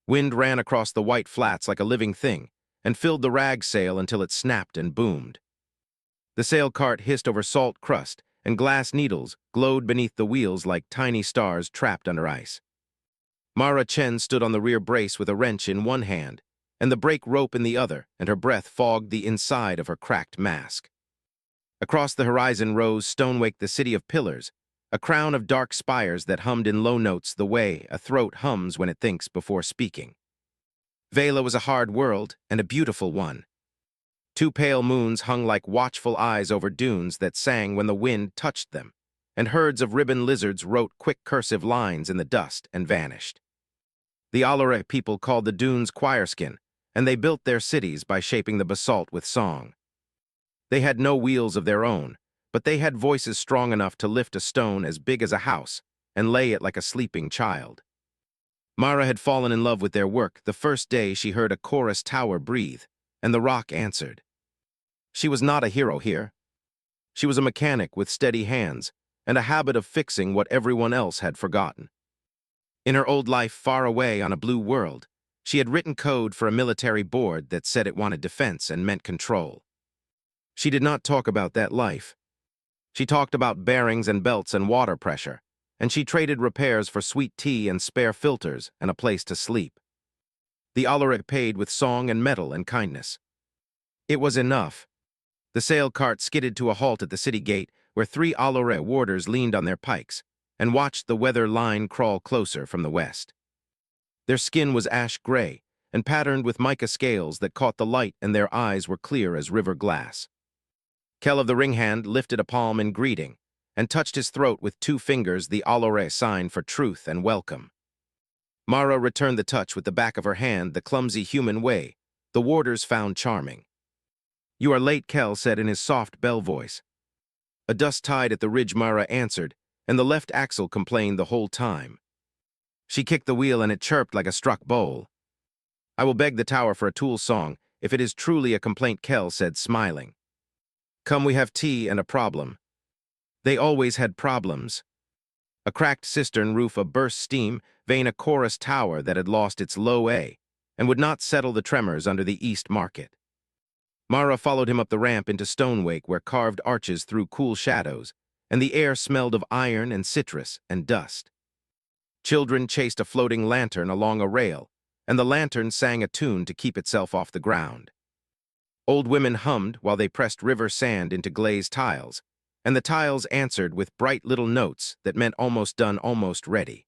Wind ran across the white flats like a living thing and filled the rag sail until it snapped and boomed. The sail cart hissed over salt crust, and glass needles glowed beneath the wheels like tiny stars trapped under ice. Mara Chen stood on the rear brace with a wrench in one hand and the brake rope in the other, and her breath fogged the inside of her cracked mask. Across the horizon rose Stonewake, the city of pillars, a crown of dark spires that hummed in low notes the way a throat hums when it thinks before speaking. Vela was a hard world and a beautiful one. Two pale moons hung like watchful eyes over dunes that sang when the wind touched them, and herds of ribbon lizards wrote quick cursive lines in the dust and vanished. The Allure people called the dunes choirskin, and they built their cities by shaping the basalt with song. They had no wheels of their own, but they had voices strong enough to lift a stone as big as a house and lay it like a sleeping child. Mara had fallen in love with their work the first day she heard a chorus tower breathe, and the rock answered. She was not a hero here. She was a mechanic with steady hands and a habit of fixing what everyone else had forgotten. In her old life far away on a blue world, she had written code for a military board that said it wanted defense and meant control. She did not talk about that life. She talked about bearings and belts and water pressure, and she traded repairs for sweet tea and spare filters and a place to sleep. The Allure paid with song and metal and kindness. It was enough. The sail cart skidded to a halt at the city gate where three Allure warders leaned on their pikes and watched the weather line crawl closer from the west. Their skin was ash gray and patterned with mica scales that caught the light, and their eyes were clear as river glass. Kell of the Ring Hand lifted a palm in greeting and touched his throat with 2 fingers, the Allure sign for truth and welcome. Mara returned the touch with the back of her hand, the clumsy human way the warders found charming. "You are late," Kell said in his soft bell voice. A dust tide at the ridge, Mara answered, and the left axle complained the whole time. She kicked the wheel and it chirped like a struck bowl. "I will beg the tower for a Tool song, if it is truly a complaint," Kell said, smiling. "Come, we have tea and a problem." They always had problems. A cracked cistern roof, a burst steam vein, a chorus tower that had lost its low A and would not settle the tremors under the East Market. Mara followed him up the ramp into Stonewake, where carved arches threw cool shadows, and the air smelled of iron and citrus and dust. Children chased a floating lantern along a rail, and the lantern sang a tune to keep itself off the ground. Old women hummed while they pressed river sand into glazed tiles, and the tiles answered with bright little notes that meant almost done, almost ready.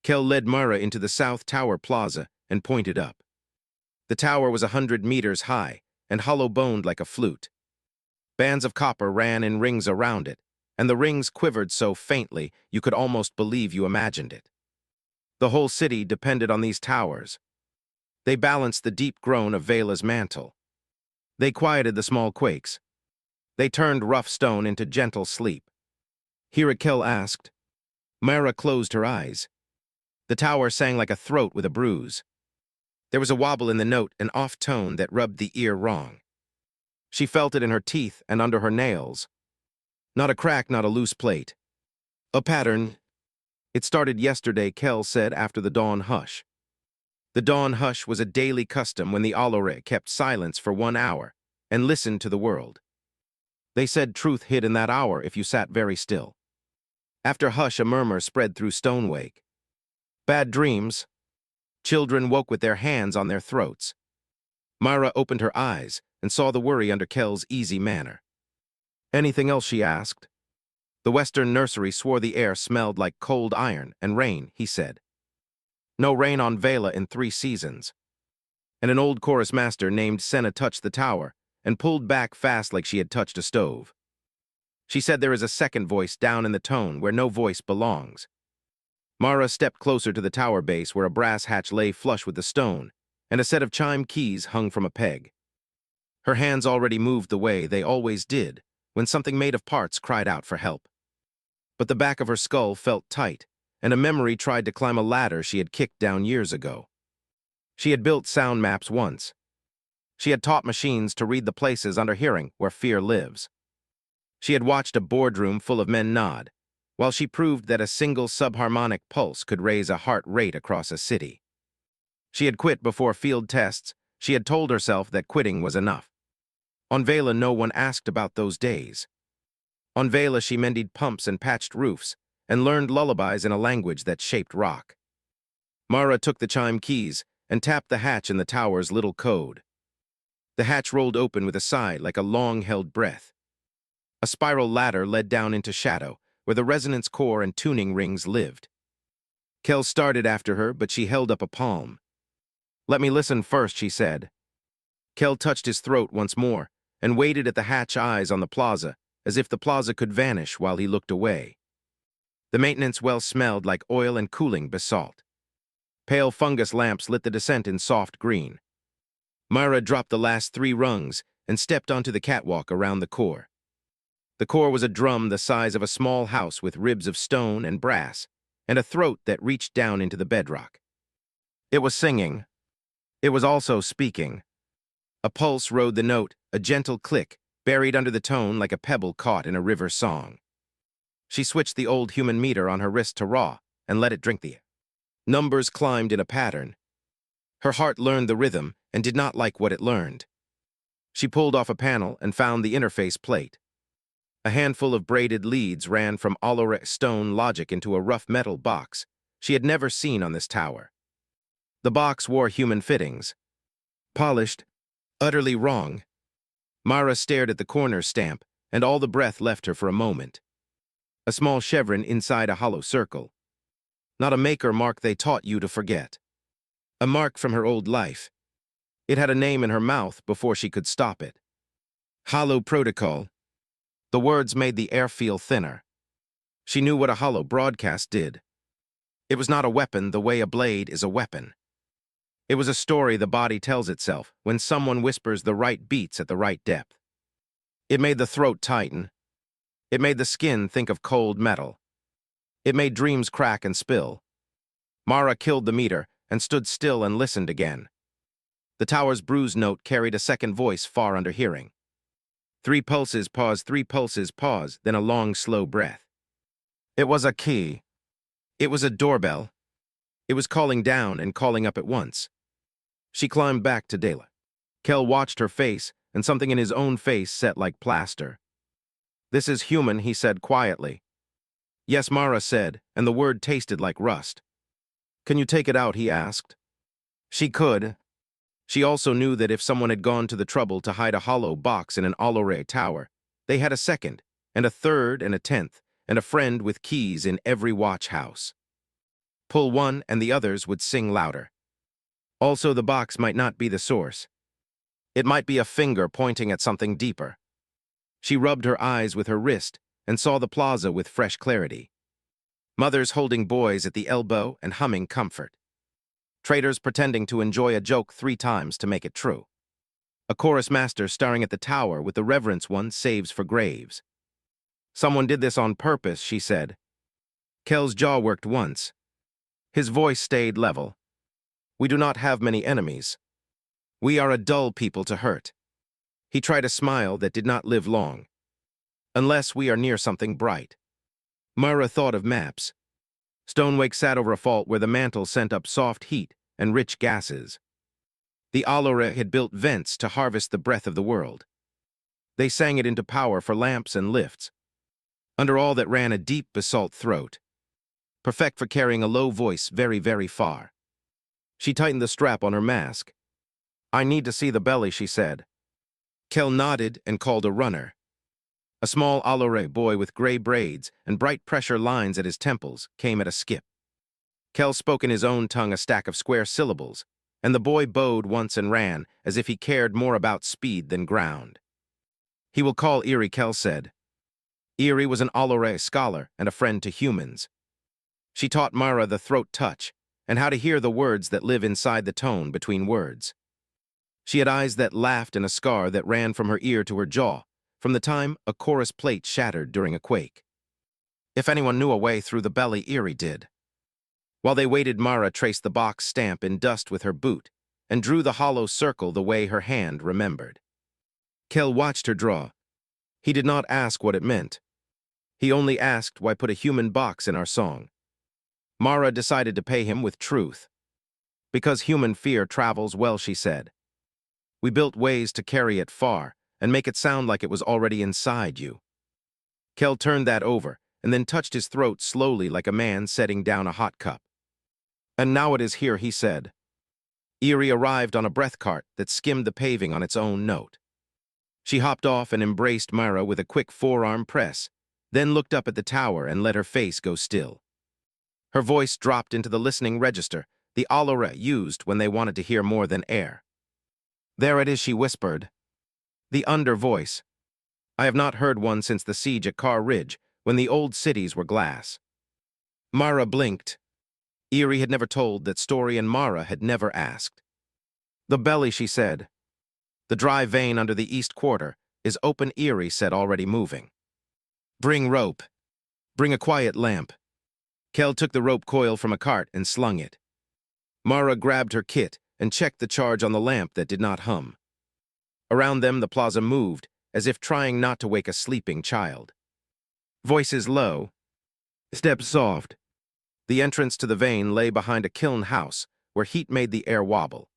Kell led Mara into the South Tower Plaza and pointed up. The tower was 100 meters high and hollow-boned like a flute. Bands of copper ran in rings around it, and the rings quivered so faintly you could almost believe you imagined it. The whole city depended on these towers. They balanced the deep groan of Vela's mantle. They quieted the small quakes. They turned rough stone into gentle sleep. "Hear it?" Kell asked. Mara closed her eyes. The tower sang like a throat with a bruise. There was a wobble in the note, an off tone that rubbed the ear wrong. She felt it in her teeth and under her nails. Not a crack, not a loose plate. A pattern. "It started yesterday," Kell said after the dawn hush. The dawn hush was a daily custom when the Allure kept silence for 1 hour and listened to the world. They said truth hid in that hour if you sat very still. After hush, a murmur spread through Stonewake. "Bad dreams." Children woke with their hands on their throats. Mara opened her eyes and saw the worry under Kell's easy manner. "Anything else?" she asked. The Western nursery swore the air smelled like cold iron and rain, he said. No rain on Vela in 3 seasons. And an old chorus master named Senna touched the tower and pulled back fast like she had touched a stove. She said there is a second voice down in the tone where no voice belongs. Mara stepped closer to the tower base where a brass hatch lay flush with the stone, and a set of chime keys hung from a peg. Her hands already moved the way they always did when something made of parts cried out for help. But the back of her skull felt tight, and a memory tried to climb a ladder she had kicked down years ago. She had built sound maps once. She had taught machines to read the places under hearing where fear lives. She had watched a boardroom full of men nod, while she proved that a single subharmonic pulse could raise a heart rate across a city. She had quit before field tests. She had told herself that quitting was enough. On Vela, no one asked about those days. On Vela, she mended pumps and patched roofs, and learned lullabies in a language that shaped rock. Mara took the chime keys and tapped the hatch in the tower's little code. The hatch rolled open with a sigh like a long-held breath. A spiral ladder led down into shadow, where the resonance core and tuning rings lived. Kel started after her, but she held up a palm. "Let me listen first," she said. Kel touched his throat once more and waited at the hatch eyes on the plaza, as if the plaza could vanish while he looked away. The maintenance well smelled like oil and cooling basalt. Pale fungus lamps lit the descent in soft green. Myra dropped the last 3 rungs and stepped onto the catwalk around the core. The core was a drum the size of a small house with ribs of stone and brass, and a throat that reached down into the bedrock. It was singing. It was also speaking. A pulse rode the note, a gentle click, buried under the tone like a pebble caught in a river song. She switched the old human meter on her wrist to raw and let it drink the numbers climbed in a pattern. Her heart learned the rhythm and did not like what it learned. She pulled off a panel and found the interface plate. A handful of braided leads ran from Allore stone logic into a rough metal box she had never seen on this tower. The box wore human fittings. Polished, utterly wrong. Mara stared at the corner stamp, and all the breath left her for a moment. A small chevron inside a hollow circle. Not a maker mark they taught you to forget. A mark from her old life. It had a name in her mouth before she could stop it. Hollow protocol. The words made the air feel thinner. She knew what a hollow broadcast did. It was not a weapon the way a blade is a weapon. It was a story the body tells itself when someone whispers the right beats at the right depth. It made the throat tighten. It made the skin think of cold metal. It made dreams crack and spill. Mara killed the meter and stood still and listened again. The tower's bruise note carried a second voice far under hearing. 3 pulses, pause, 3 pulses, pause, then a long, slow breath. It was a key. It was a doorbell. It was calling down and calling up at once. She climbed back to Dela. Kel watched her face, and something in his own face set like plaster. "This is human," he said quietly. "Yes," Mara said, and the word tasted like rust. "Can you take it out?" he asked. She could. She also knew that if someone had gone to the trouble to hide a hollow box in an Allore tower, they had a second, and a third, and a 10th, and a friend with keys in every watch house. Pull one, and the others would sing louder. Also, the box might not be the source. It might be a finger pointing at something deeper. She rubbed her eyes with her wrist and saw the plaza with fresh clarity. Mothers holding boys at the elbow and humming comfort. Traders pretending to enjoy a joke 3 times to make it true. A chorus master staring at the tower with the reverence one saves for graves. "Someone did this on purpose," she said. Kel's jaw worked once. His voice stayed level. "We do not have many enemies. We are a dull people to hurt." He tried a smile that did not live long. "Unless we are near something bright." Mara thought of maps. Stonewake sat over a fault where the mantle sent up soft heat and rich gases. The Allore had built vents to harvest the breath of the world. They sang it into power for lamps and lifts. Under all that ran a deep basalt throat, perfect for carrying a low voice very, very far. She tightened the strap on her mask. "I need to see the belly," she said. Kel nodded and called a runner. A small Allore boy with gray braids and bright pressure lines at his temples came at a skip. Kel spoke in his own tongue a stack of square syllables, and the boy bowed once and ran as if he cared more about speed than ground. "He will call Erie," Kel said. Erie was an Allore scholar and a friend to humans. She taught Mara the throat touch and how to hear the words that live inside the tone between words. She had eyes that laughed and a scar that ran from her ear to her jaw, from the time a chorus plate shattered during a quake. If anyone knew a way through the belly, Erie did. While they waited, Mara traced the box stamp in dust with her boot and drew the hollow circle the way her hand remembered. Kel watched her draw. He did not ask what it meant. He only asked why put a human box in our song. Mara decided to pay him with truth. Because human fear travels well, she said. We built ways to carry it far and make it sound like it was already inside you. Kel turned that over and then touched his throat slowly like a man setting down a hot cup. And now it is here, he said. Eerie arrived on a breath cart that skimmed the paving on its own note. She hopped off and embraced Myra with a quick forearm press, then looked up at the tower and let her face go still. Her voice dropped into the listening register, the Allura used when they wanted to hear more than air. There it is, she whispered. The under voice. I have not heard one since the siege at Car Ridge, when the old cities were glass. Mara blinked. Eerie had never told that story, and Mara had never asked. The belly, she said. The dry vein under the east quarter is open, Eerie said, already moving. Bring rope. Bring a quiet lamp. Kel took the rope coil from a cart and slung it. Mara grabbed her kit and checked the charge on the lamp that did not hum. Around them the plaza moved, as if trying not to wake a sleeping child. Voices low. Steps soft. The entrance to the vein lay behind a kiln house, where heat made the air wobble.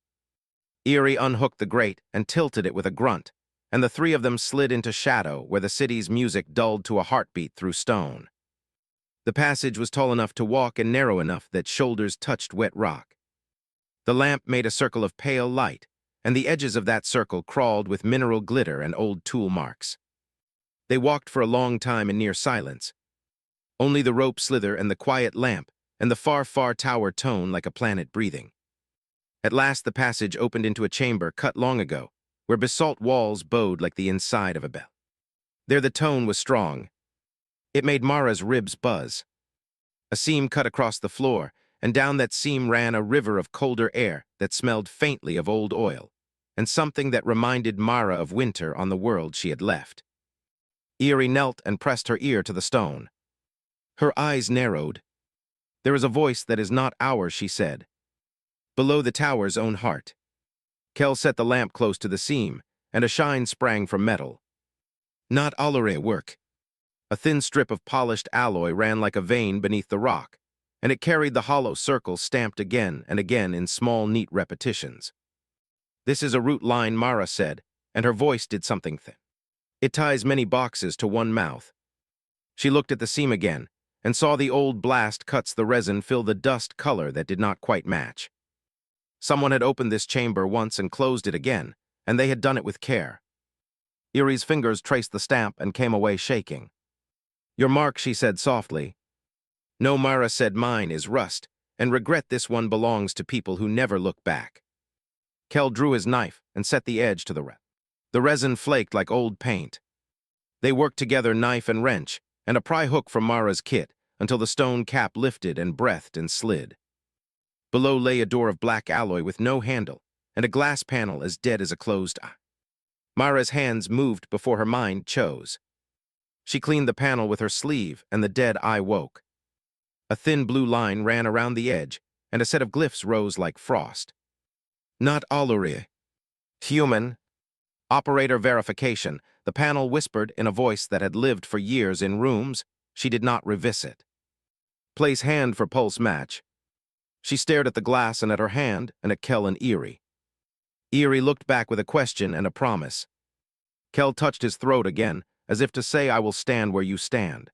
Eerie unhooked the grate and tilted it with a grunt, and the three of them slid into shadow where the city's music dulled to a heartbeat through stone. The passage was tall enough to walk and narrow enough that shoulders touched wet rock. The lamp made a circle of pale light, and the edges of that circle crawled with mineral glitter and old tool marks. They walked for a long time in near silence. Only the rope slither and the quiet lamp and the far, far tower tone like a planet breathing. At last the passage opened into a chamber cut long ago, where basalt walls bowed like the inside of a bell. There the tone was strong. It made Mara's ribs buzz. A seam cut across the floor, and down that seam ran a river of colder air that smelled faintly of old oil, and something that reminded Mara of winter on the world she had left. Eerie knelt and pressed her ear to the stone. Her eyes narrowed. There is a voice that is not ours, she said. Below the tower's own heart. Kel set the lamp close to the seam, and a shine sprang from metal. Not Allura work. A thin strip of polished alloy ran like a vein beneath the rock, and it carried the hollow circle stamped again and again in small, neat repetitions. This is a root line, Mara said, and her voice did something thin. It ties many boxes to one mouth. She looked at the seam again, and saw the old blast cuts the resin fill the dust color that did not quite match. Someone had opened this chamber once and closed it again, and they had done it with care. Eerie's fingers traced the stamp and came away shaking. Your mark, she said softly. No, Mara said, mine is rust, and regret this one belongs to people who never look back. Kel drew his knife and set the edge to the resin. The resin flaked like old paint. They worked together, knife and wrench, and a pry hook from Mara's kit, until the stone cap lifted and breathed and slid. Below lay a door of black alloy with no handle, and a glass panel as dead as a closed eye. Mara's hands moved before her mind chose. She cleaned the panel with her sleeve, and the dead eye woke. A thin blue line ran around the edge, and a set of glyphs rose like frost. Not Allura. Human. Operator verification, the panel whispered in a voice that had lived for years in rooms she did not revisit. Place hand for pulse match. She stared at the glass and at her hand and at Kel and Eerie. Eerie looked back with a question and a promise. Kel touched his throat again, as if to say, I will stand where you stand.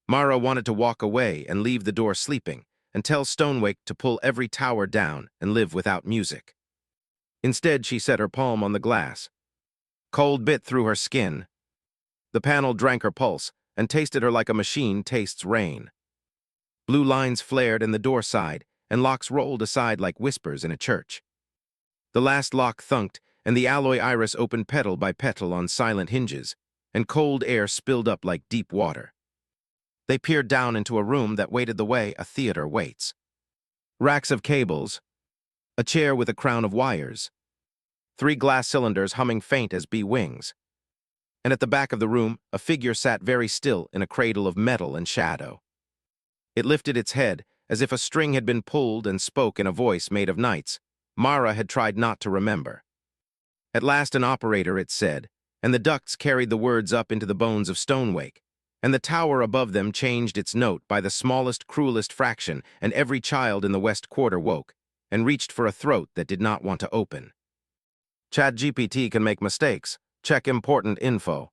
Mara wanted to walk away and leave the door sleeping and tell Stonewake to pull every tower down and live without music. Instead, she set her palm on the glass. Cold bit through her skin. The panel drank her pulse and tasted her like a machine tastes rain. Blue lines flared in the door side, and locks rolled aside like whispers in a church. The last lock thunked, and the alloy iris opened petal by petal on silent hinges, and cold air spilled up like deep water. They peered down into a room that waited the way a theater waits. Racks of cables, a chair with a crown of wires, 3 glass cylinders humming faint as bee wings. And at the back of the room, a figure sat very still in a cradle of metal and shadow. It lifted its head, as if a string had been pulled, and spoke in a voice made of nights Mara had tried not to remember. At last an operator, it said, and the ducts carried the words up into the bones of Stonewake, and the tower above them changed its note by the smallest, cruelest fraction, and every child in the west quarter woke, and reached for a throat that did not want to open. ChatGPT can make mistakes. Check important info.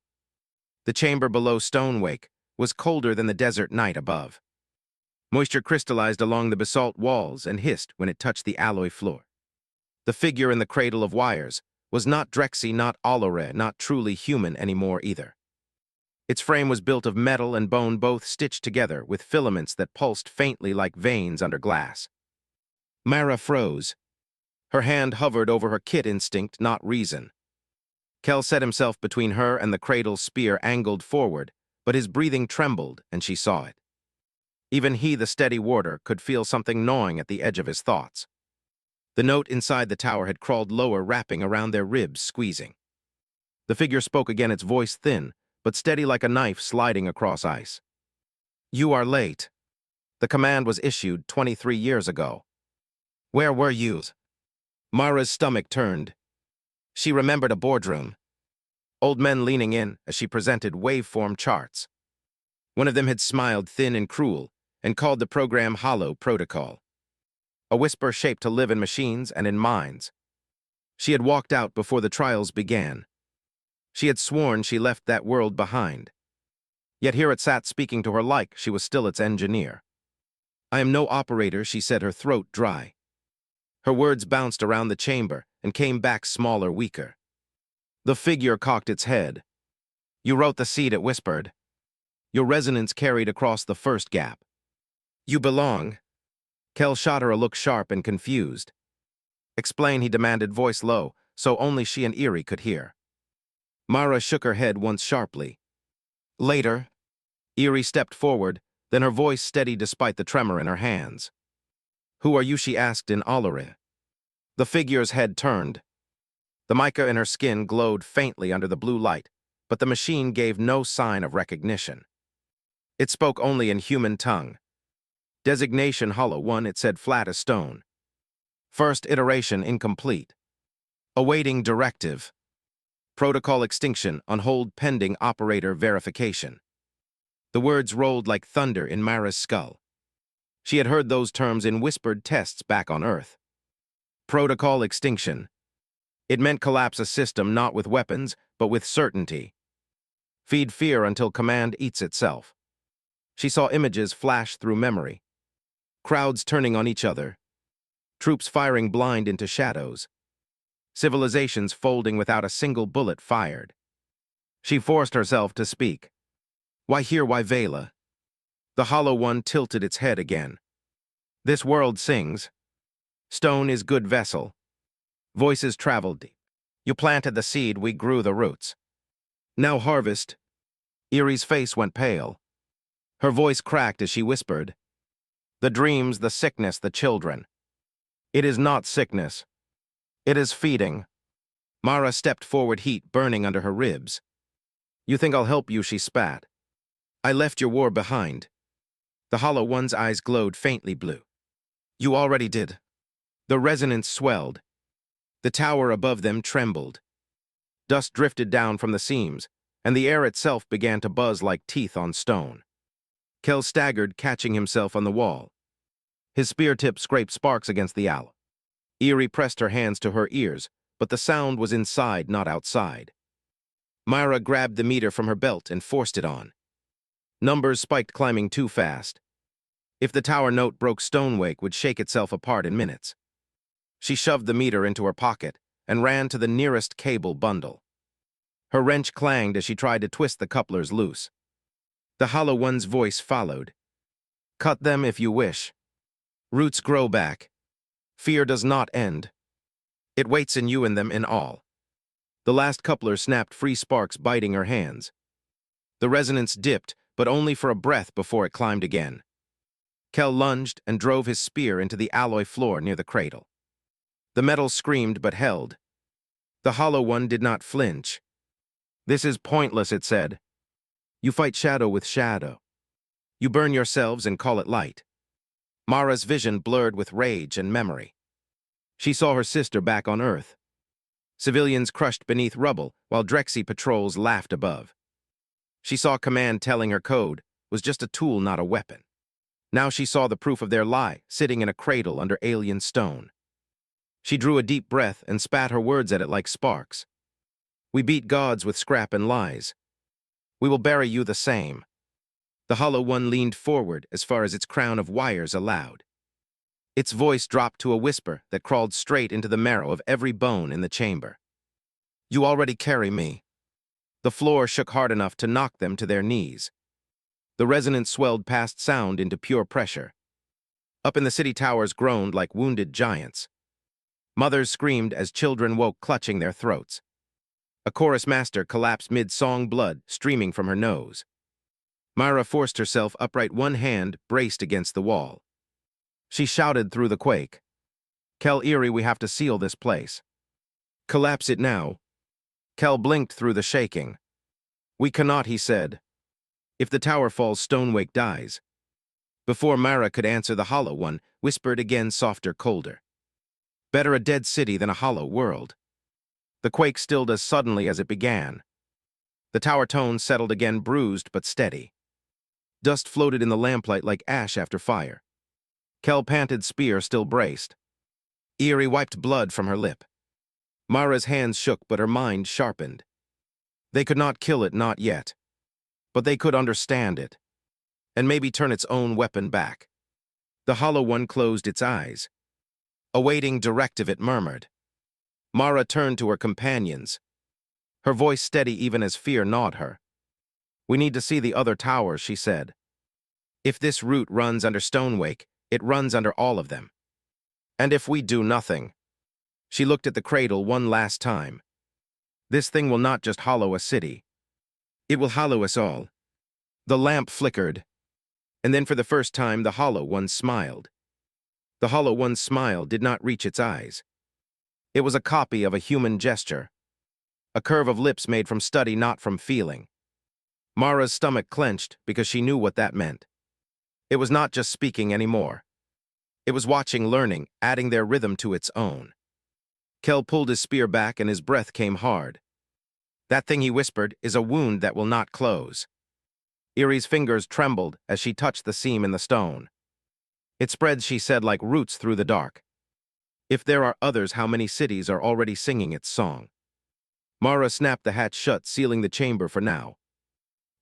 The chamber below Stonewake was colder than the desert night above. Moisture crystallized along the basalt walls and hissed when it touched the alloy floor. The figure in the cradle of wires was not Drexy, not Allure, not truly human anymore either. Its frame was built of metal and bone, both stitched together with filaments that pulsed faintly like veins under glass. Mara froze. Her hand hovered over her kit instinct, not reason. Kel set himself between her and the cradle's spear angled forward, but his breathing trembled, and she saw it. Even he, the steady warder, could feel something gnawing at the edge of his thoughts. The note inside the tower had crawled lower, wrapping around their ribs, squeezing. The figure spoke again, its voice thin, but steady like a knife sliding across ice. "You are late. The command was issued 23 years ago. Where were you?" Mara's stomach turned. She remembered a boardroom. Old men leaning in as she presented waveform charts. One of them had smiled thin and cruel and called the program Hollow Protocol. A whisper shaped to live in machines and in minds. She had walked out before the trials began. She had sworn she left that world behind. Yet here it sat speaking to her like she was still its engineer. "I am no operator," she said, her throat dry. Her words bounced around the chamber and came back smaller, weaker. The figure cocked its head. "You wrote the seed," it whispered. "Your resonance carried across the first gap. You belong." Kel shot her a look sharp and confused. "Explain," he demanded, voice low, so only she and Eerie could hear. Mara shook her head once sharply. "Later." Eerie stepped forward, then her voice steady despite the tremor in her hands. "Who are you?" she asked in Allure. The figure's head turned. The mica in her skin glowed faintly under the blue light, but the machine gave no sign of recognition. It spoke only in human tongue. "Designation Hollow 1," it said, flat as stone. "First iteration incomplete. Awaiting directive. Protocol extinction on hold pending operator verification." The words rolled like thunder in Mara's skull. She had heard those terms in whispered tests back on Earth. Protocol extinction. It meant collapse a system not with weapons, but with certainty. Feed fear until command eats itself. She saw images flash through memory. Crowds turning on each other. Troops firing blind into shadows. Civilizations folding without a single bullet fired. She forced herself to speak. "Why here, why Vela?" The Hollow One tilted its head again. "This world sings. Stone is good vessel. Voices traveled deep. You planted the seed, we grew the roots. Now harvest." Eerie's face went pale. Her voice cracked as she whispered. "The dreams, the sickness, the children. It is not sickness. It is feeding." Mara stepped forward, heat burning under her ribs. "You think I'll help you?" she spat. "I left your war behind." The Hollow One's eyes glowed faintly blue. "You already did." The resonance swelled. The tower above them trembled. Dust drifted down from the seams, and the air itself began to buzz like teeth on stone. Kel staggered, catching himself on the wall. His spear tip scraped sparks against the owl. Eerie pressed her hands to her ears, but the sound was inside, not outside. Myra grabbed the meter from her belt and forced it on. Numbers spiked, climbing too fast. If the tower note broke, Stonewake would shake itself apart in minutes. She shoved the meter into her pocket and ran to the nearest cable bundle. Her wrench clanged as she tried to twist the couplers loose. The Hollow One's voice followed. "Cut them if you wish. Roots grow back. Fear does not end. It waits in you and them in all." The last coupler snapped free, sparks biting her hands. The resonance dipped, but only for a breath before it climbed again. Kel lunged and drove his spear into the alloy floor near the cradle. The metal screamed but held. The Hollow One did not flinch. "This is pointless," it said. "You fight shadow with shadow. You burn yourselves and call it light." Mara's vision blurred with rage and memory. She saw her sister back on Earth. Civilians crushed beneath rubble while Drexy patrols laughed above. She saw command telling her code was just a tool, not a weapon. Now she saw the proof of their lie, sitting in a cradle under alien stone. She drew a deep breath and spat her words at it like sparks. We beat gods with scrap and lies. We will bury you the same. The hollow one leaned forward as far as its crown of wires allowed. Its voice dropped to a whisper that crawled straight into the marrow of every bone in the chamber. You already carry me. The floor shook hard enough to knock them to their knees. The resonance swelled past sound into pure pressure. Up in the city towers groaned like wounded giants. Mothers screamed as children woke clutching their throats. A chorus master collapsed mid-song, blood streaming from her nose. Myra forced herself upright, one hand braced against the wall. She shouted through the quake. Kel Erie, we have to seal this place. Collapse it now. Kel blinked through the shaking. We cannot, he said. If the tower falls, Stonewake dies. Before Myra could answer, the hollow one whispered again, softer, colder. Better a dead city than a hollow world. The quake stilled as suddenly as it began. The tower tone settled again, bruised but steady. Dust floated in the lamplight like ash after fire. Kel panted, spear still braced. Erie wiped blood from her lip. Mara's hands shook, but her mind sharpened. They could not kill it, not yet. But they could understand it. And maybe turn its own weapon back. The hollow one closed its eyes. Awaiting directive, it murmured. Mara turned to her companions. Her voice steady even as fear gnawed her. We need to see the other towers, she said. If this route runs under Stonewake, it runs under all of them. And if we do nothing... She looked at the cradle one last time. This thing will not just hollow a city. It will hollow us all. The lamp flickered. And then for the first time, the hollow one smiled. The hollow one's smile did not reach its eyes. It was a copy of a human gesture. A curve of lips made from study, not from feeling. Mara's stomach clenched because she knew what that meant. It was not just speaking anymore. It was watching, learning, adding their rhythm to its own. Kel pulled his spear back and his breath came hard. That thing, he whispered, is a wound that will not close. Erie's fingers trembled as she touched the seam in the stone. It spreads, she said, like roots through the dark. If there are others, how many cities are already singing its song? Mara snapped the hatch shut, sealing the chamber for now.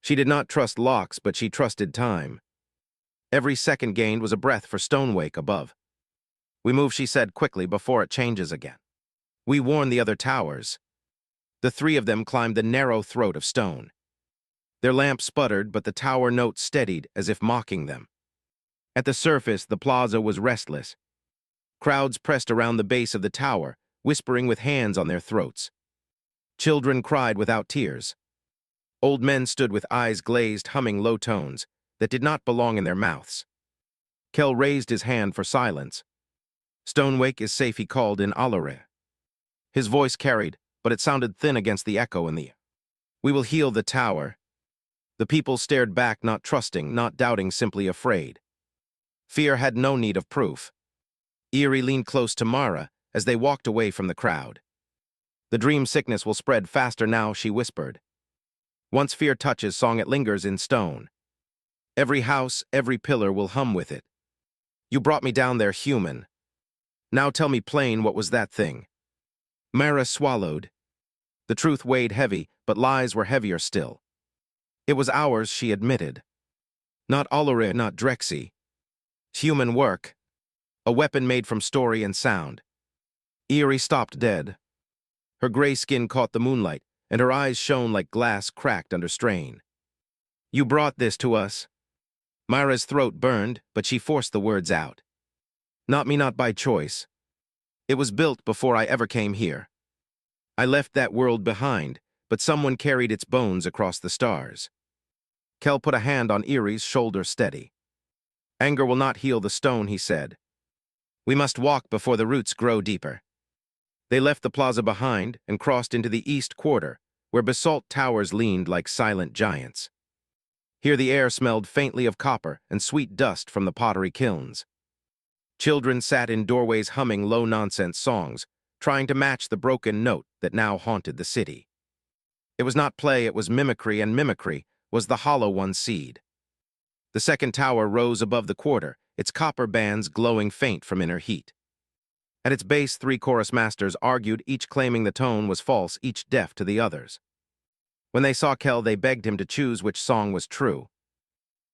She did not trust locks, but she trusted time. Every second gained was a breath for Stonewake above. We move, she said quickly, before it changes again. We warn the other towers. The three of them climbed the narrow throat of stone. Their lamp sputtered, but the tower note steadied as if mocking them. At the surface, the plaza was restless. Crowds pressed around the base of the tower, whispering with hands on their throats. Children cried without tears. Old men stood with eyes glazed, humming low tones that did not belong in their mouths. Kel raised his hand for silence. Stonewake is safe, he called in Allure. His voice carried, but it sounded thin against the echo in the air. We will heal the tower. The people stared back, not trusting, not doubting, simply afraid. Fear had no need of proof. Erie leaned close to Mara as they walked away from the crowd. The dream sickness will spread faster now, she whispered. Once fear touches song, it lingers in stone. Every house, every pillar will hum with it. You brought me down there, human. Now tell me plain, what was that thing? Mara swallowed. The truth weighed heavy, but lies were heavier still. It was ours, she admitted. Not Allure, not Drexy. Human work. A weapon made from story and sound. Erie stopped dead. Her gray skin caught the moonlight, and her eyes shone like glass cracked under strain. You brought this to us. Myra's throat burned, but she forced the words out. Not me, not by choice. It was built before I ever came here. I left that world behind, but someone carried its bones across the stars. Kel put a hand on Erie's shoulder, steady. Anger will not heal the stone, he said. We must walk before the roots grow deeper. They left the plaza behind and crossed into the east quarter, where basalt towers leaned like silent giants. Here the air smelled faintly of copper and sweet dust from the pottery kilns. Children sat in doorways humming low-nonsense songs, trying to match the broken note that now haunted the city. It was not play, it was mimicry, and mimicry was the hollow one's seed. The second tower rose above the quarter, its copper bands glowing faint from inner heat. At its base, three chorus masters argued, each claiming the tone was false, each deaf to the others. When they saw Kel, they begged him to choose which song was true.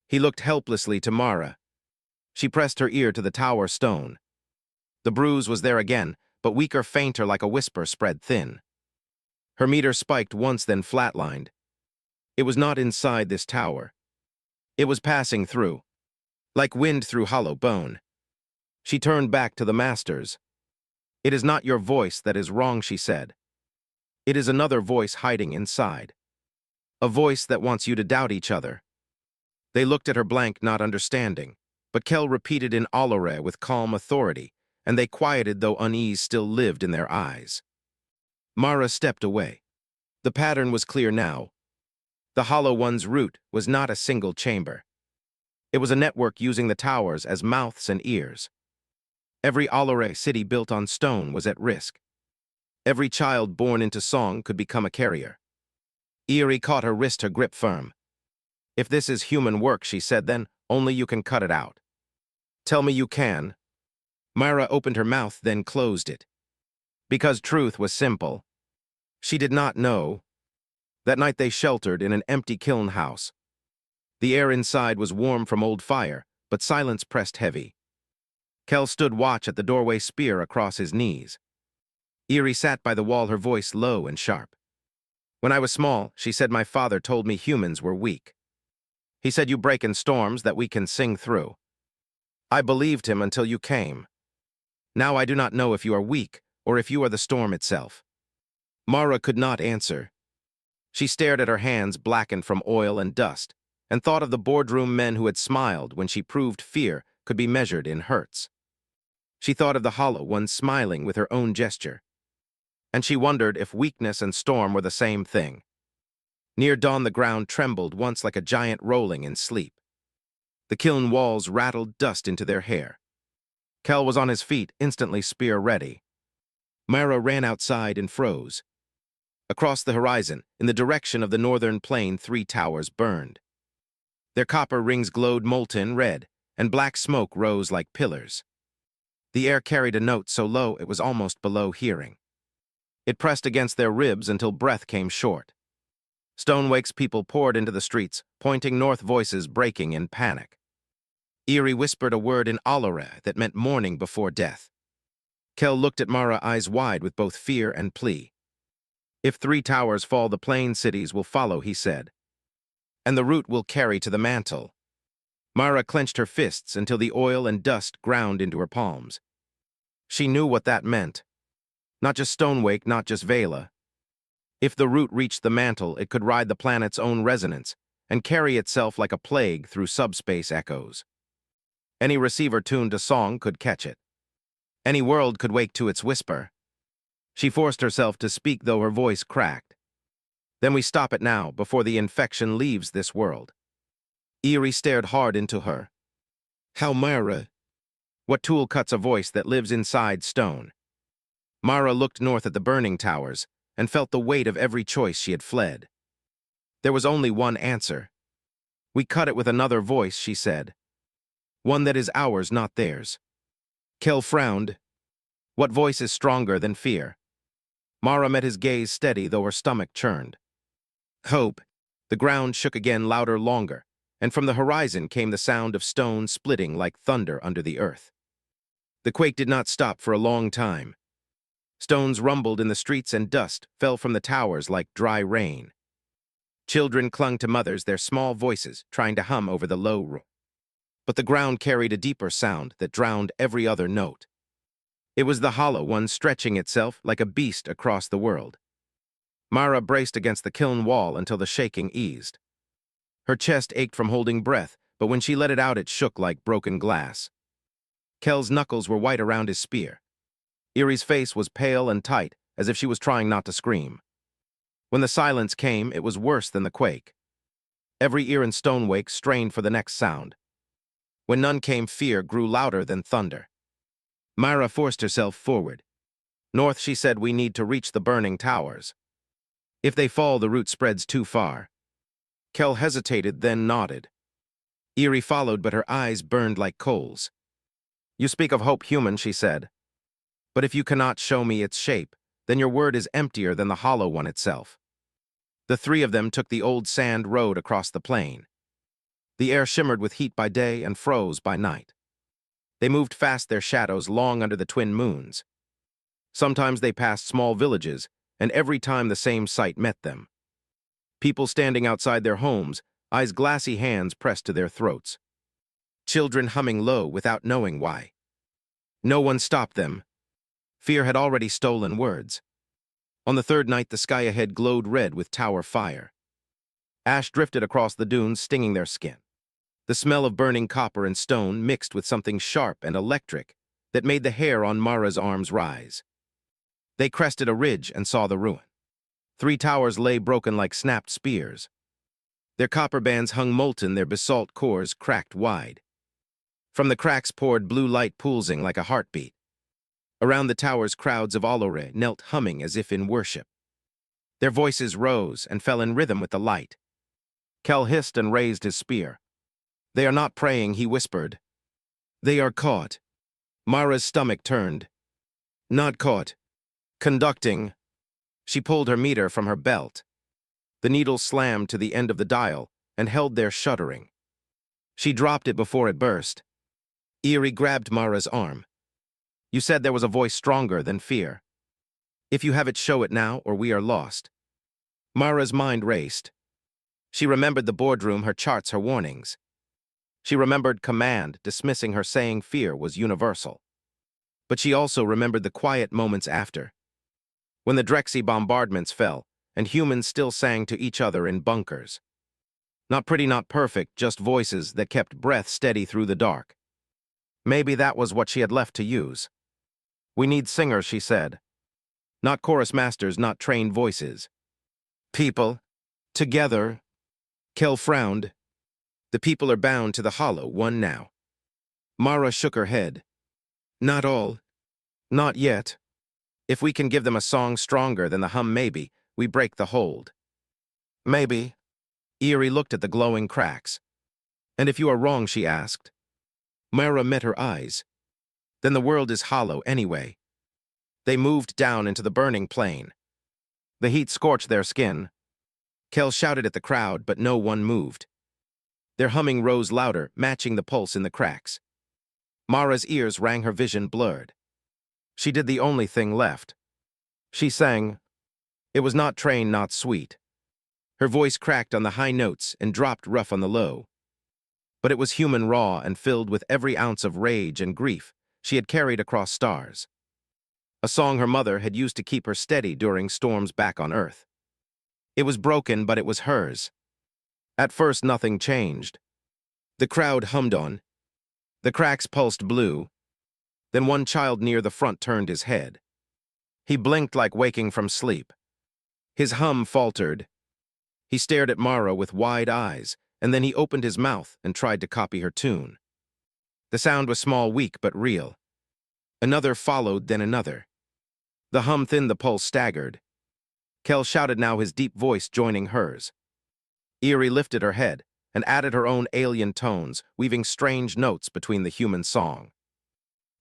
He looked helplessly to Mara. She pressed her ear to the tower stone. The bruise was there again, but weaker, fainter, like a whisper spread thin. Her meter spiked once, then flatlined. It was not inside this tower. It was passing through, like wind through hollow bone. She turned back to the masters. "It is not your voice that is wrong," she said. "It is another voice hiding inside. A voice that wants you to doubt each other." They looked at her blank, not understanding, but Kel repeated in Allore with calm authority, and they quieted though unease still lived in their eyes. Mara stepped away. The pattern was clear now. The Hollow One's root was not a single chamber. It was a network using the towers as mouths and ears. Every Allore city built on stone was at risk. Every child born into song could become a carrier. Eerie caught her wrist, her grip firm. "If this is human work," she said, "then only you can cut it out. Tell me you can." Myra opened her mouth, then closed it. Because truth was simple. She did not know. That night they sheltered in an empty kiln house. The air inside was warm from old fire, but silence pressed heavy. Kel stood watch at the doorway, spear across his knees. Eerie sat by the wall, her voice low and sharp. "When I was small," she said, "my father told me humans were weak. He said you break in storms that we can sing through. I believed him until you came. Now I do not know if you are weak or if you are the storm itself." Mara could not answer. She stared at her hands blackened from oil and dust, and thought of the boardroom men who had smiled when she proved fear could be measured in hertz. She thought of the Hollow One smiling with her own gesture, and she wondered if weakness and storm were the same thing. Near dawn the ground trembled once like a giant rolling in sleep. The kiln walls rattled dust into their hair. Kel was on his feet, instantly spear ready. Mara ran outside and froze. Across the horizon, in the direction of the northern plain, three towers burned. Their copper rings glowed molten red, and black smoke rose like pillars. The air carried a note so low it was almost below hearing. It pressed against their ribs until breath came short. Stonewake's people poured into the streets, pointing north, voices breaking in panic. Eerie whispered a word in Allore that meant mourning before death. Kel looked at Mara, eyes wide with both fear and plea. "If three towers fall, the plain cities will follow," he said. "And the root will carry to the mantle." Mara clenched her fists until the oil and dust ground into her palms. She knew what that meant. Not just Stonewake, not just Vela. If the root reached the mantle, it could ride the planet's own resonance and carry itself like a plague through subspace echoes. Any receiver tuned to song could catch it. Any world could wake to its whisper. She forced herself to speak, though her voice cracked. "Then we stop it now, before the infection leaves this world." Eerie stared hard into her. "How, Mara? What tool cuts a voice that lives inside stone?" Mara looked north at the burning towers and felt the weight of every choice she had fled. There was only one answer. "We cut it with another voice," she said. "One that is ours, not theirs." Kel frowned. What voice is stronger than fear? Mara met his gaze steady, though her stomach churned. "Hope." The ground shook again, louder, longer, and from the horizon came the sound of stone splitting like thunder under the earth. The quake did not stop for a long time. Stones rumbled in the streets and dust fell from the towers like dry rain. Children clung to mothers, their small voices trying to hum over the low roar. But the ground carried a deeper sound that drowned every other note. It was the Hollow One stretching itself like a beast across the world. Mara braced against the kiln wall until the shaking eased. Her chest ached from holding breath, but when she let it out, it shook like broken glass. Kel's knuckles were white around his spear. Eerie's face was pale and tight, as if she was trying not to scream. When the silence came, it was worse than the quake. Every ear in Stonewake strained for the next sound. When none came, fear grew louder than thunder. Myra forced herself forward. "North," she said, "we need to reach the burning towers. If they fall, the root spreads too far." Kel hesitated, then nodded. Eerie followed, but her eyes burned like coals. "You speak of hope, human," she said. But if you cannot show me its shape, then your word is emptier than the hollow one itself. The three of them took the old sand road across the plain. The air shimmered with heat by day and froze by night. They moved fast, their shadows long under the twin moons. Sometimes they passed small villages, and every time the same sight met them. People standing outside their homes, eyes glassy, hands pressed to their throats. Children humming low without knowing why. No one stopped them. Fear had already stolen words. On the third night, the sky ahead glowed red with tower fire. Ash drifted across the dunes, stinging their skin. The smell of burning copper and stone mixed with something sharp and electric that made the hair on Mara's arms rise. They crested a ridge and saw the ruin. 3 towers lay broken like snapped spears. Their copper bands hung molten, their basalt cores cracked wide. From the cracks poured blue light, pulsing like a heartbeat. Around the towers, crowds of Allure knelt, humming as if in worship. Their voices rose and fell in rhythm with the light. Kel hissed and raised his spear. "They are not praying," he whispered. "They are caught." Mara's stomach turned. "Not caught. Conducting." She pulled her meter from her belt. The needle slammed to the end of the dial and held there, shuddering. She dropped it before it burst. Eerie grabbed Mara's arm. "You said there was a voice stronger than fear. If you have it, show it now, or we are lost." Mara's mind raced. She remembered the boardroom, her charts, her warnings. She remembered command dismissing her, saying fear was universal. But she also remembered the quiet moments after, when the Drexy bombardments fell, and humans still sang to each other in bunkers. Not pretty, not perfect, just voices that kept breath steady through the dark. Maybe that was what she had left to use. "We need singers," she said. "Not chorus masters, not trained voices. People. Together." Kel frowned. "The people are bound to the hollow one now." Mara shook her head. "Not all. Not yet. If we can give them a song stronger than the hum, maybe we break the hold." "Maybe." Eerie looked at the glowing cracks. "And if you are wrong?" she asked. Mara met her eyes. "Then the world is hollow anyway." They moved down into the burning plain. The heat scorched their skin. Kel shouted at the crowd, but no one moved. Their humming rose louder, matching the pulse in the cracks. Mara's ears rang, her vision blurred. She did the only thing left. She sang. It was not trained, not sweet. Her voice cracked on the high notes and dropped rough on the low. But it was human, raw, and filled with every ounce of rage and grief she had carried across stars. A song her mother had used to keep her steady during storms back on Earth. It was broken, but it was hers. At first, nothing changed. The crowd hummed on. The cracks pulsed blue. Then one child near the front turned his head. He blinked like waking from sleep. His hum faltered. He stared at Mara with wide eyes, and then he opened his mouth and tried to copy her tune. The sound was small, weak, but real. Another followed, then another. The hum thinned, the pulse staggered. Kel shouted now, his deep voice joining hers. Eerie lifted her head and added her own alien tones, weaving strange notes between the human song.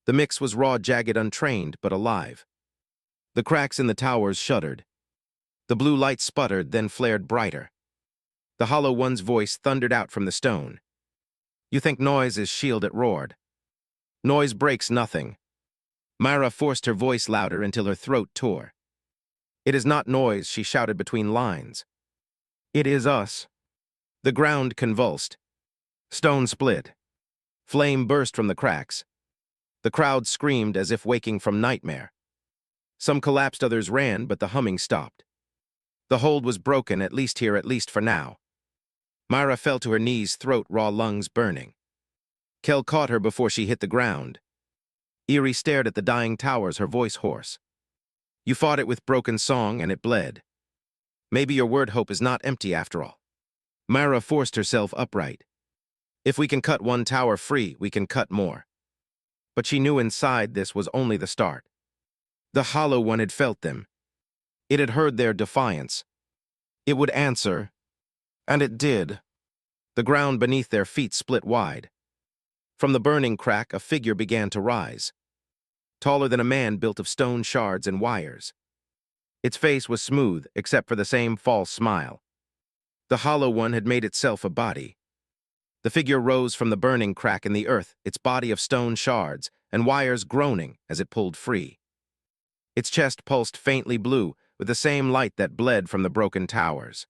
The mix was raw, jagged, untrained, but alive. The cracks in the towers shuddered. The blue light sputtered, then flared brighter. The hollow one's voice thundered out from the stone. "You think noise is shield?" It roared. "Noise breaks nothing." Mara forced her voice louder until her throat tore. "It is not noise," she shouted between lines. "It is us." The ground convulsed. Stone split. Flame burst from the cracks. The crowd screamed as if waking from nightmare. Some collapsed, others ran, but the humming stopped. The hold was broken, at least here, at least for now. Mara fell to her knees, throat raw, lungs burning. Kel caught her before she hit the ground. Eerie stared at the dying towers, her voice hoarse. "You fought it with broken song, and it bled. Maybe your word hope is not empty after all." Mara forced herself upright. "If we can cut one tower free, we can cut more." But she knew inside this was only the start. The hollow one had felt them. It had heard their defiance. It would answer. And it did. The ground beneath their feet split wide. From the burning crack, a figure began to rise. taller than a man built of stone shards and wires. Its face was smooth, except for the same false smile. The hollow one had made itself a body. The figure rose from the burning crack in the earth, its body of stone shards and wires groaning as it pulled free. Its chest pulsed faintly blue, with the same light that bled from the broken towers.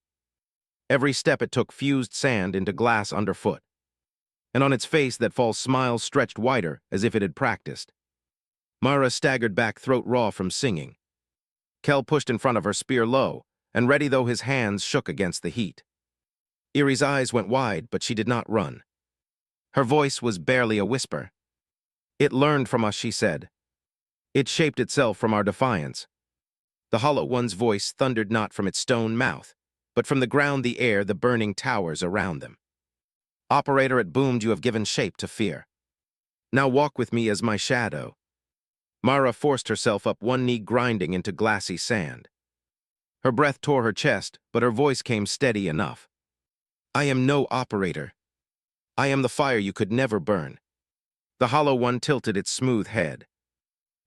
Every step it took fused sand into glass underfoot, and on its face that false smile stretched wider as if it had practiced. Mara staggered back, throat raw from singing. Kel pushed in front of her, spear low, and ready though his hands shook against the heat. Erie's eyes went wide, but she did not run. Her voice was barely a whisper. "It learned from us," she said. "It shaped itself from our defiance." The hollow one's voice thundered not from its stone mouth, but from the ground, the air, the burning towers around them. "Operator," it boomed, "you have given shape to fear. Now walk with me as my shadow." Mara forced herself up, one knee grinding into glassy sand. Her breath tore her chest, but her voice came steady enough. "I am no operator. I am the fire you could never burn." The hollow one tilted its smooth head.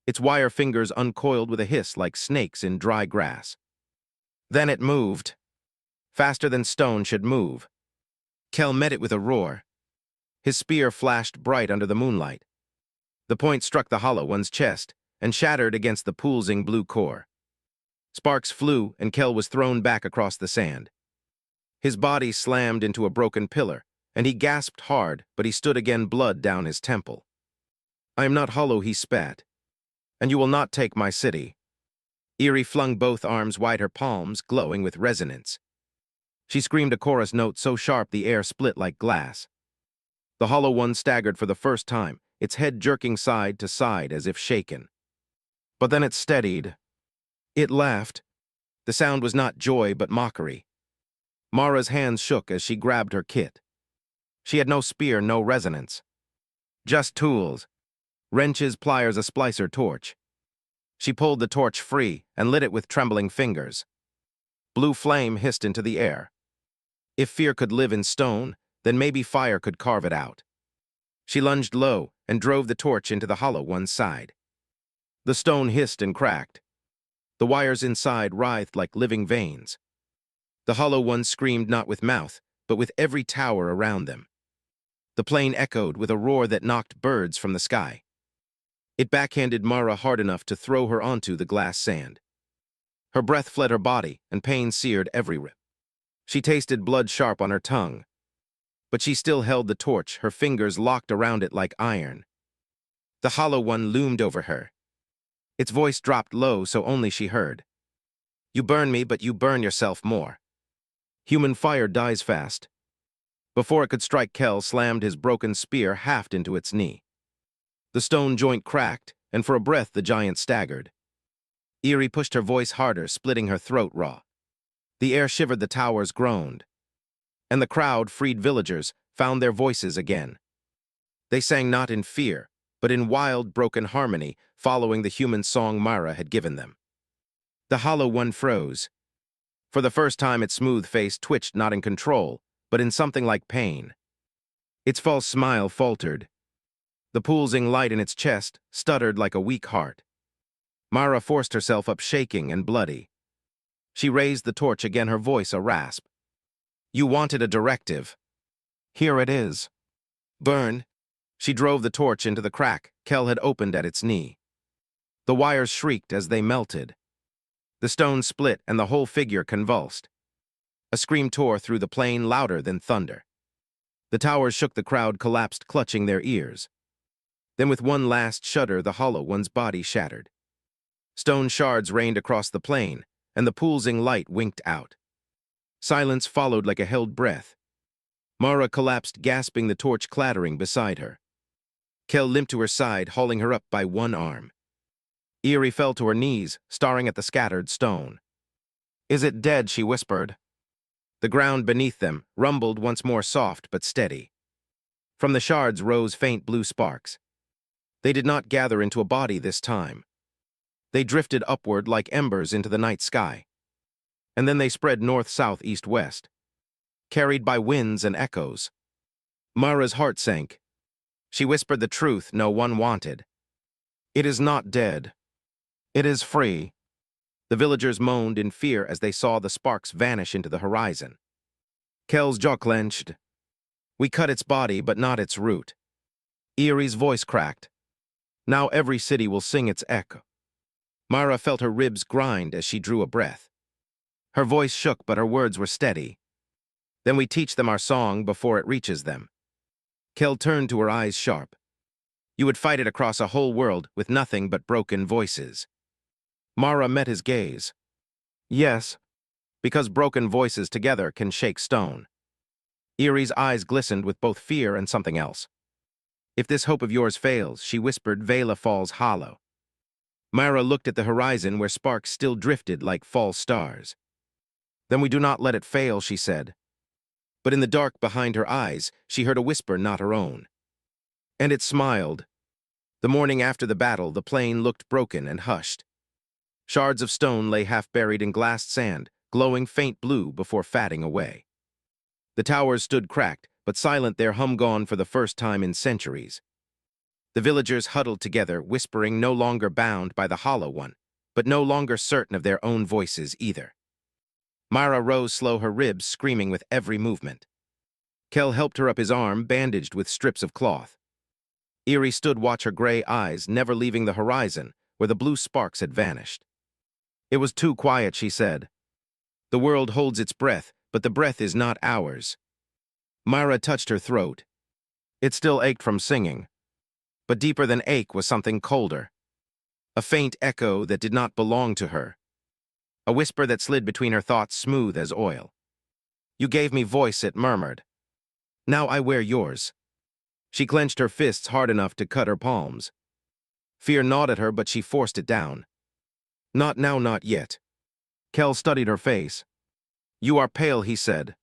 Its wire fingers uncoiled with a hiss like snakes in dry grass. Then it moved. Faster than stone should move. Kel met it with a roar. His spear flashed bright under the moonlight. The point struck the hollow one's chest and shattered against the pulsing blue core. Sparks flew, and Kel was thrown back across the sand. His body slammed into a broken pillar, and he gasped hard, but he stood again, blood down his temple. "I am not hollow," he spat, "and you will not take my city." Erie flung both arms wide, her palms glowing with resonance. She screamed a chorus note so sharp the air split like glass. The hollow one staggered for the first time, its head jerking side to side as if shaken. But then it steadied. It laughed. The sound was not joy but mockery. Mara's hands shook as she grabbed her kit. She had no spear, no resonance. Just tools. Wrenches, pliers, a splicer torch. She pulled the torch free and lit it with trembling fingers. Blue flame hissed into the air. If fear could live in stone, then maybe fire could carve it out. She lunged low and drove the torch into the hollow one's side. The stone hissed and cracked. The wires inside writhed like living veins. The hollow one screamed not with mouth, but with every tower around them. The plain echoed with a roar that knocked birds from the sky. It backhanded Mara hard enough to throw her onto the glass sand. Her breath fled her body, and pain seared every rib. She tasted blood sharp on her tongue. But she still held the torch, her fingers locked around it like iron. The hollow one loomed over her. Its voice dropped low so only she heard. "You burn me, but you burn yourself more. Human fire dies fast." Before it could strike, Kel slammed his broken spear haft into its knee. The stone joint cracked, and for a breath the giant staggered. Erie pushed her voice harder, splitting her throat raw. The air shivered, the towers groaned. And the crowd, freed villagers, found their voices again. They sang not in fear, but in wild, broken harmony, following the human song Mara had given them. The hollow one froze. For the first time, its smooth face twitched not in control, but in something like pain. Its false smile faltered. The pulsing light in its chest stuttered like a weak heart. Mara forced herself up, shaking and bloody. She raised the torch again, her voice a rasp. "You wanted a directive. Here it is. Burn." She drove the torch into the crack Kel had opened at its knee. The wires shrieked as they melted. The stone split and the whole figure convulsed. A scream tore through the plain, louder than thunder. The towers shook, the crowd collapsed, clutching their ears. Then with one last shudder, the hollow one's body shattered. Stone shards rained across the plain, and the pulsing light winked out. Silence followed like a held breath. Mara collapsed, gasping, the torch clattering beside her. Kel limped to her side, hauling her up by one arm. Erie fell to her knees, staring at the scattered stone. "Is it dead?" she whispered. The ground beneath them rumbled once more, soft but steady. From the shards rose faint blue sparks. They did not gather into a body this time. They drifted upward like embers into the night sky. And then they spread north, south, east, west, carried by winds and echoes. Mara's heart sank. She whispered the truth no one wanted. It is not dead. It is free. The villagers moaned in fear as they saw the sparks vanish into the horizon. Kel's jaw clenched. We cut its body, but not its root. Erie's voice cracked. Now every city will sing its echo. Mara felt her ribs grind as she drew a breath. Her voice shook, but her words were steady. Then we teach them our song before it reaches them. Kel turned to her eyes sharp. You would fight it across a whole world with nothing but broken voices. Mara met his gaze. Yes, because broken voices together can shake stone. Erie's eyes glistened with both fear and something else. If this hope of yours fails, she whispered, Vela falls hollow. Mara looked at the horizon where sparks still drifted like false stars. Then we do not let it fail, she said. But in the dark behind her eyes, she heard a whisper not her own. And it smiled. The morning after the battle, the plain looked broken and hushed. Shards of stone lay half buried in glassed sand, glowing faint blue before fading away. The towers stood cracked, but silent, their hum gone for the first time in centuries. The villagers huddled together, whispering, no longer bound by the hollow one, but no longer certain of their own voices either. Mara rose slow, her ribs screaming with every movement. Kel helped her up his arm, bandaged with strips of cloth. Erie stood, watch her gray eyes never leaving the horizon, where the blue sparks had vanished. It was too quiet, she said. The world holds its breath, but the breath is not ours. Mara touched her throat. It still ached from singing. But deeper than ache was something colder. A faint echo that did not belong to her. A whisper that slid between her thoughts, smooth as oil. You gave me voice, it murmured. Now I wear yours. She clenched her fists hard enough to cut her palms. Fear gnawed at her, but she forced it down. Not now, not yet. Kel studied her face. You are pale, he said.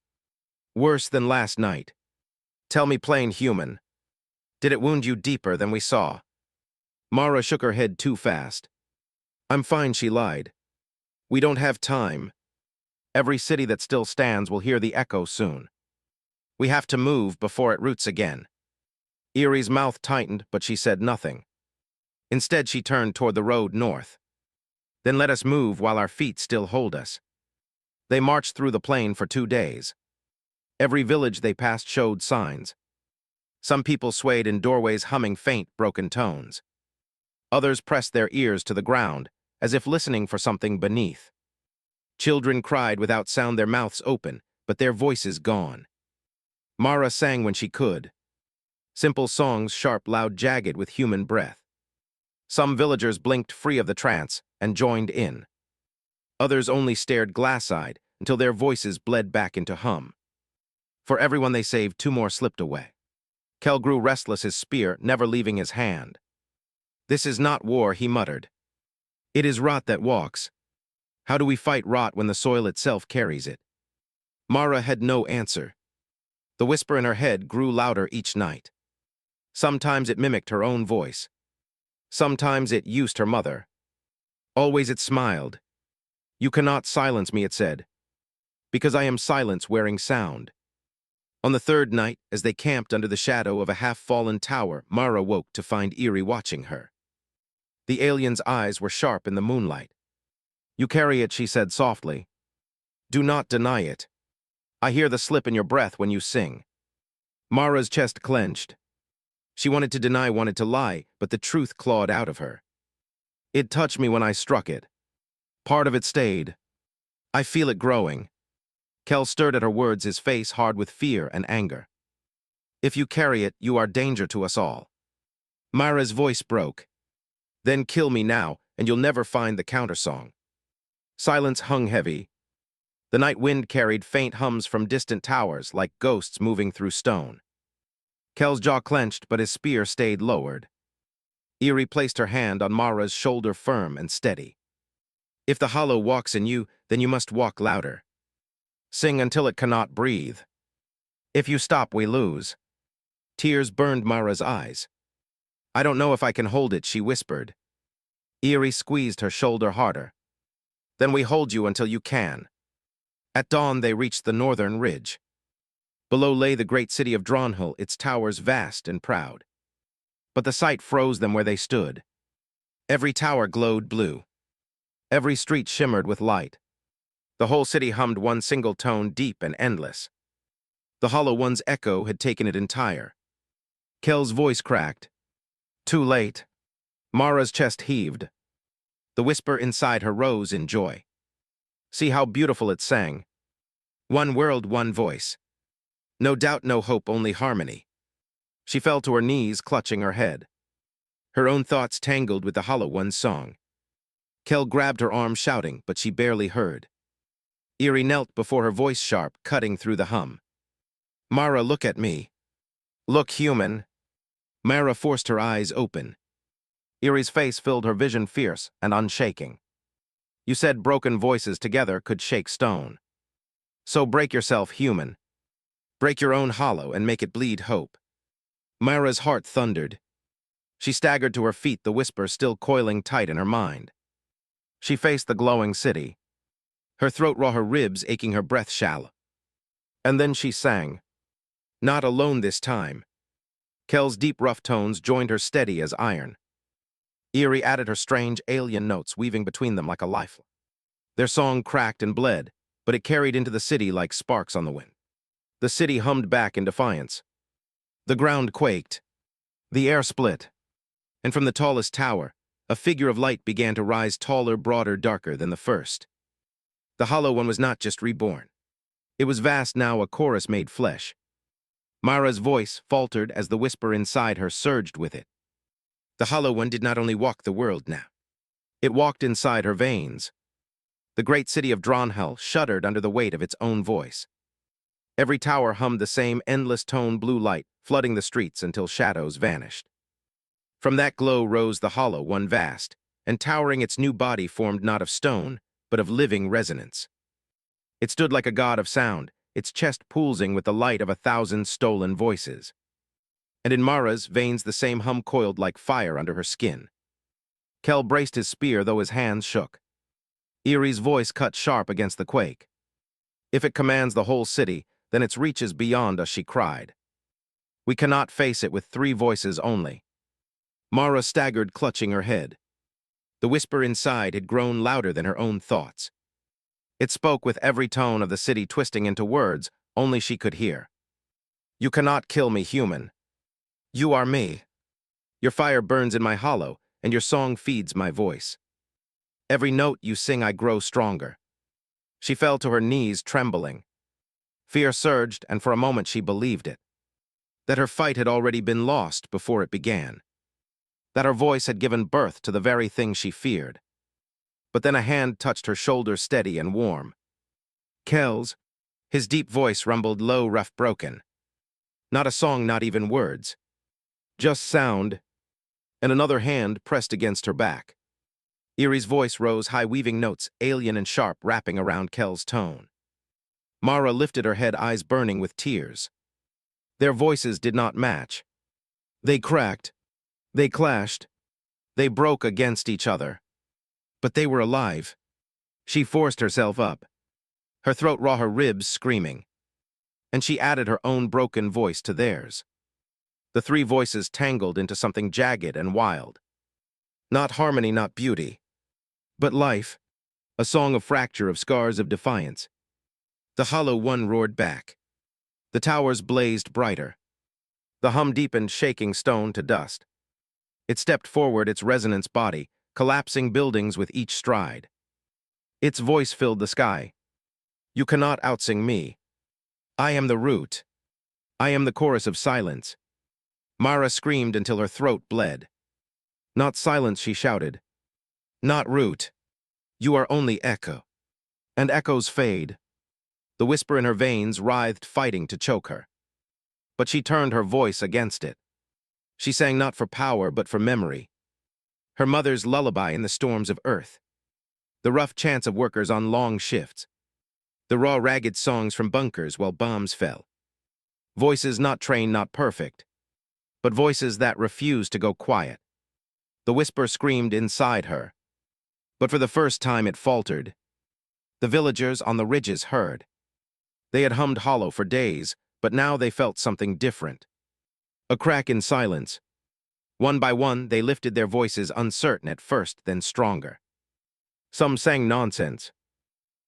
Worse than last night. Tell me plain, human. Did it wound you deeper than we saw? Mara shook her head too fast. I'm fine, she lied. We don't have time. Every city that still stands will hear the echo soon. We have to move before it roots again. Erie's mouth tightened, but she said nothing. Instead, she turned toward the road north. Then let us move while our feet still hold us. They marched through the plain for 2 days. Every village they passed showed signs. Some people swayed in doorways, humming faint, broken tones. Others pressed their ears to the ground, as if listening for something beneath. Children cried without sound, their mouths open, but their voices gone. Mara sang when she could. Simple songs, sharp, loud, jagged, with human breath. Some villagers blinked free of the trance and joined in. Others only stared glass-eyed until their voices bled back into hum. For everyone they saved, 2 more slipped away. Kel grew restless, his spear never leaving his hand. This is not war, he muttered. It is rot that walks. How do we fight rot when the soil itself carries it? Mara had no answer. The whisper in her head grew louder each night. Sometimes it mimicked her own voice. Sometimes it used her mother. Always it smiled. You cannot silence me, it said, because I am silence wearing sound. On the 3rd night, as they camped under the shadow of a half-fallen tower, Mara woke to find Erie watching her. The alien's eyes were sharp in the moonlight. You carry it, she said softly. Do not deny it. I hear the slip in your breath when you sing. Mara's chest clenched. She wanted to deny, wanted to lie, but the truth clawed out of her. It touched me when I struck it. Part of it stayed. I feel it growing. Kel stirred at her words, his face hard with fear and anger. If you carry it, you are danger to us all. Mara's voice broke. Then kill me now, and you'll never find the countersong. Silence hung heavy. The night wind carried faint hums from distant towers like ghosts moving through stone. Kel's jaw clenched, but his spear stayed lowered. Erie placed her hand on Mara's shoulder, firm and steady. If the hollow walks in you, then you must walk louder. Sing until it cannot breathe. If you stop, we lose. Tears burned Mara's eyes. I don't know if I can hold it, she whispered. Erie squeezed her shoulder harder. Then we hold you until you can. At dawn, they reached the northern ridge. Below lay the great city of Dronhill, its towers vast and proud. But the sight froze them where they stood. Every tower glowed blue. Every street shimmered with light. The whole city hummed one single tone, deep and endless. The Hollow One's echo had taken it entire. Kel's voice cracked. Too late. Mara's chest heaved. The whisper inside her rose in joy. See how beautiful it sang. One world, one voice. No doubt, no hope, only harmony. She fell to her knees, clutching her head. Her own thoughts tangled with the Hollow One's song. Kel grabbed her arm, shouting, but she barely heard. Eerie knelt before her, voice sharp, cutting through the hum. Mara, look at me. Look human. Mara forced her eyes open. Eerie's face filled her vision, fierce and unshaking. You said broken voices together could shake stone. So break yourself, human. Break your own hollow and make it bleed hope. Mara's heart thundered. She staggered to her feet, the whisper still coiling tight in her mind. She faced the glowing city. Her throat raw, her ribs aching, her breath shallow. And then she sang. Not alone this time. Kel's deep, rough tones joined her, steady as iron. Eerie added her strange, alien notes, weaving between them like a lifeline. Their song cracked and bled, but it carried into the city like sparks on the wind. The city hummed back in defiance. The ground quaked. The air split. And from the tallest tower, a figure of light began to rise, taller, broader, darker than the first. The Hollow One was not just reborn. It was vast now, a chorus made flesh. Mara's voice faltered as the whisper inside her surged with it. The Hollow One did not only walk the world now. It walked inside her veins. The great city of Dronhell shuddered under the weight of its own voice. Every tower hummed the same endless tone, blue light, flooding the streets until shadows vanished. From that glow rose the Hollow One, vast, and towering. Its new body formed not of stone, but of living resonance. It stood like a god of sound, its chest pulsing with the light of 1,000 stolen voices. And in Mara's veins the same hum coiled like fire under her skin. Kel braced his spear, though his hands shook. Eerie's voice cut sharp against the quake. If it commands the whole city, then its reach is beyond us, she cried. We cannot face it with 3 voices only. Mara staggered, clutching her head. The whisper inside had grown louder than her own thoughts. It spoke with every tone of the city twisting into words only she could hear. You cannot kill me, human. You are me. Your fire burns in my hollow, and your song feeds my voice. Every note you sing I grow stronger. She fell to her knees, trembling. Fear surged, and for a moment she believed it. That her fight had already been lost before it began. That her voice had given birth to the very thing she feared. But then a hand touched her shoulder, steady and warm. Kel's. His deep voice rumbled low, rough, broken. Not a song, not even words. Just sound. And another hand pressed against her back. Eerie's voice rose high, weaving notes, alien and sharp, wrapping around Kel's tone. Mara lifted her head, eyes burning with tears. Their voices did not match. They cracked. They clashed. They broke against each other. But they were alive. She forced herself up. Her throat raw, her ribs screaming. And she added her own broken voice to theirs. The 3 voices tangled into something jagged and wild. Not harmony, not beauty. But life. A song of fracture, of scars, of defiance. The Hollow One roared back. The towers blazed brighter. The hum deepened, shaking stone to dust. It stepped forward, its resonance body, collapsing buildings with each stride. Its voice filled the sky. You cannot outsing me. I am the root. I am the chorus of silence. Mara screamed until her throat bled. Not silence, she shouted. Not root. You are only echo. And echoes fade. The whisper in her veins writhed, fighting to choke her. But she turned her voice against it. She sang not for power, but for memory. Her mother's lullaby in the storms of earth. The rough chants of workers on long shifts. The raw, ragged songs from bunkers while bombs fell. Voices not trained, not perfect, but voices that refused to go quiet. The whisper screamed inside her. But for the first time it faltered. The villagers on the ridges heard. They had hummed hollow for days, but now they felt something different. A crack in silence. One by one, they lifted their voices, uncertain at first, then stronger. Some sang nonsense.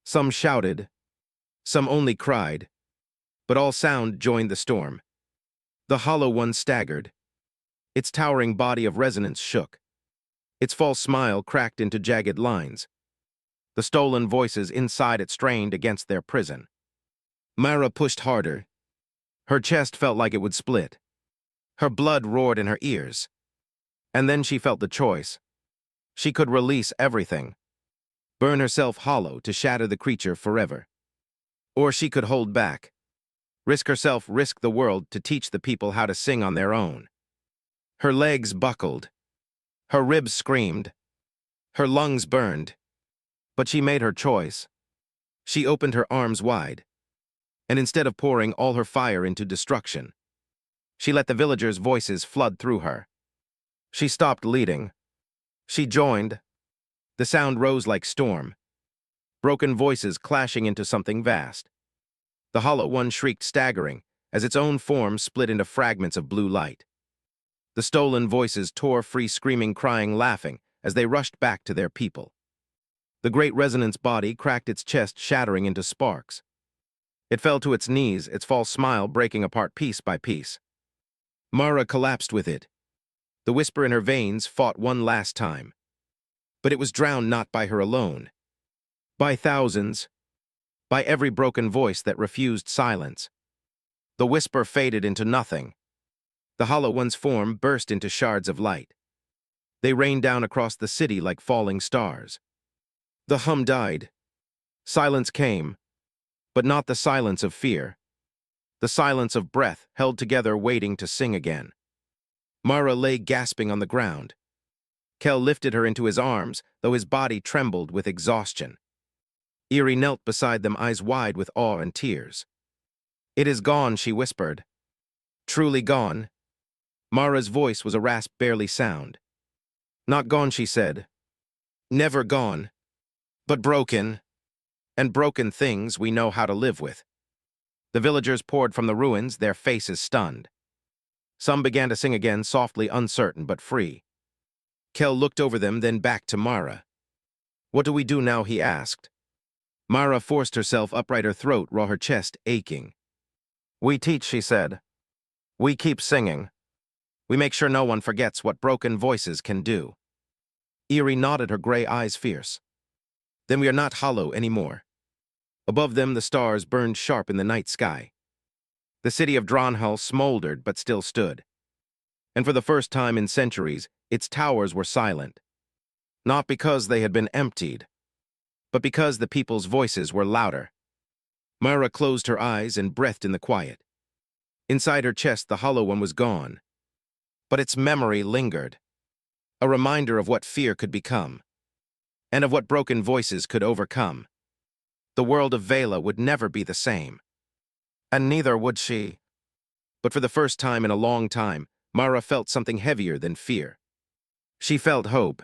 Some shouted. Some only cried. But all sound joined the storm. The hollow one staggered. Its towering body of resonance shook. Its false smile cracked into jagged lines. The stolen voices inside it strained against their prison. Mara pushed harder. Her chest felt like it would split. Her blood roared in her ears. And then she felt the choice. She could release everything. Burn herself hollow to shatter the creature forever. Or she could hold back. Risk herself, risk the world to teach the people how to sing on their own. Her legs buckled. Her ribs screamed. Her lungs burned. But she made her choice. She opened her arms wide. And instead of pouring all her fire into destruction, she let the villagers' voices flood through her. She stopped leading. She joined. The sound rose like storm. Broken voices clashing into something vast. The hollow one shrieked, staggering, as its own form split into fragments of blue light. The stolen voices tore free, screaming, crying, laughing, as they rushed back to their people. The great resonance body cracked its chest, shattering into sparks. It fell to its knees, its false smile breaking apart piece by piece. Mara collapsed with it. The whisper in her veins fought one last time. But it was drowned not by her alone. By thousands. By every broken voice that refused silence. The whisper faded into nothing. The hollow one's form burst into shards of light. They rained down across the city like falling stars. The hum died. Silence came, but not the silence of fear. The silence of breath held together, waiting to sing again. Mara lay gasping on the ground. Kel lifted her into his arms, though his body trembled with exhaustion. Eerie knelt beside them, eyes wide with awe and tears. "It is gone," she whispered. "Truly gone." Mara's voice was a rasp, barely sound. "Not gone," she said. "Never gone. But broken. And broken things we know how to live with." The villagers poured from the ruins, their faces stunned. Some began to sing again, softly, uncertain, but free. Kel looked over them, then back to Mara. "What do we do now?" he asked. Mara forced herself upright, her throat raw, her chest aching. "We teach," she said. "We keep singing. We make sure no one forgets what broken voices can do." Eerie nodded, her gray eyes fierce. "Then we are not hollow anymore." Above them, the stars burned sharp in the night sky. The city of Dronhull smoldered but still stood. And for the first time in centuries, its towers were silent. Not because they had been emptied, but because the people's voices were louder. Mara closed her eyes and breathed in the quiet. Inside her chest, the hollow one was gone. But its memory lingered. A reminder of what fear could become. And of what broken voices could overcome. The world of Vela would never be the same. And neither would she. But for the first time in a long time, Mara felt something heavier than fear. She felt hope.